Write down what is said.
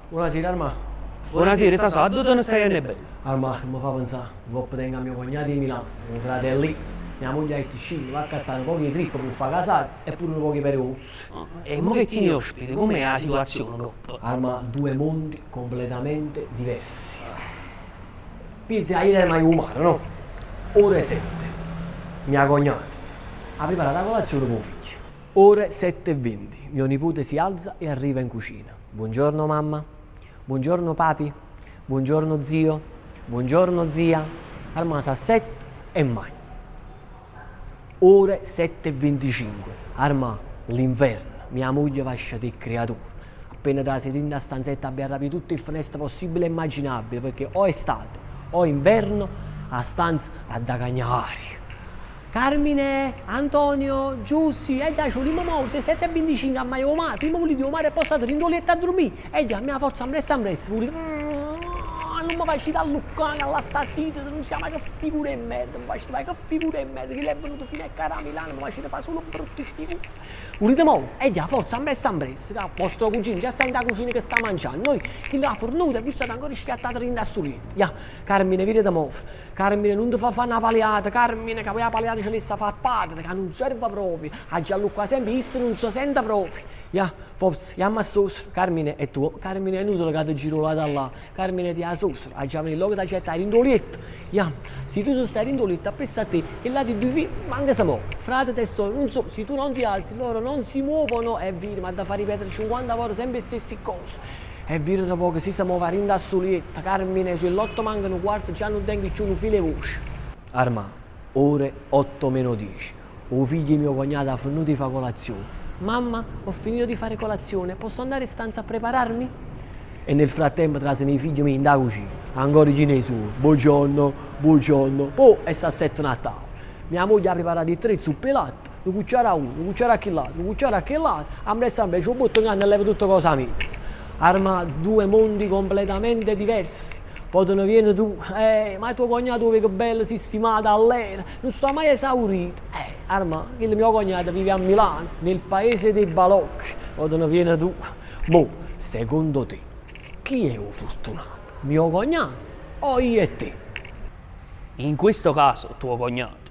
Buonasera Arma. Buonasera, Sasà, dove non stai a bello? Arma, mi fa pensare, coppa tengo a mio cognato di Milano, mio fratello lì. Mia moglie ha detto scende, va a cattare un po' di trippa per fare casarsi e pure un po' di pericosi. E mo che tieni ospiti, com'è la situazione, coppa? Arma, due mondi completamente diversi. Pensi a ieri mai umano, no? Ore 7. Mia cognata ha preparato la colazione con figlio. Ore 7:20. Mio nipote si alza e arriva in cucina. Buongiorno mamma. Buongiorno papi. Buongiorno zio. Buongiorno zia. Arma sa 7 e mai. Ore 7:25. Arma l'inverno. Mia moglie va a scegliere creatura. Appena da sedere in stanzetta abbia rapito tutte le finestre possibili e immaginabili, perché o estate o inverno a stanza a da cagnare. Carmine, Antonio, Giussi, e dai, c'ho lì mo, se 7:25 a mai o mare, prima volete o mare è postato in doletta a dormire, e già, mia forza, ambressa, non mi faccio da Lucca, alla stazzita, non si chiama che figura di merda, mi faccio che figura di merda, che lei è venuto fino a cara a Milano, mi faccio fare solo brutti figure. Volete mo? E già, forza, ambressa, vostro cugino già sta in da cucina che sta mangiando, noi, che la fornuta, vi state ancora schiattati in da suletta. Ja, Carmine, vieni da mo', Carmine, non ti fa fare una paleata, Carmine, che poi la paleata ce l'hai a fare padre, che non serve proprio, a Gianluca sempre, isso non si sente proprio. Ja, forse, chiama a suocero, Carmine è tuo, Carmine è inutile che ti giro là da là, Carmine ti ha suocero, a già il logo da gettare in doletta, ja, se tu stai in doletta, appresso a te, e là ti due figli, manca si muove, frate tesoro, non so, se tu non ti alzi, loro non si muovono, è vero, ma da fare ripetere 50 volte sempre le stesse cose. È vero da poco si muove in da solietta, Carmine, sul lotto mancano quarto, già non tengo più un filo e voce. Arma, ore 8:10, o figlio di mio cognato ha finito di fare colazione. Mamma, ho finito di fare colazione, posso andare in stanza a prepararmi? E nel frattempo trasano i figli miei in da cucina, ancora i cinesi, buongiorno, buongiorno, oh, e sta a 7 Natale. Mia moglie ha preparato i 3 zuppe e latte, una cucciara a uno, una cucciara a quell'altro, una cucciara a quell'altro, a me sempre ci ho butto in canna e levo tutte cose a mezzo. Arma, due mondi completamente diversi. Poi te ne vieni tu, ma tuo cognato che bello sistemato all'era, non sta mai esaurito. Arma, il mio cognato vive a Milano, nel paese dei balocchi. Poi te ne vieni tu. Boh, secondo te, chi è un fortunato? Mio cognato o io e te? In questo caso, tuo cognato.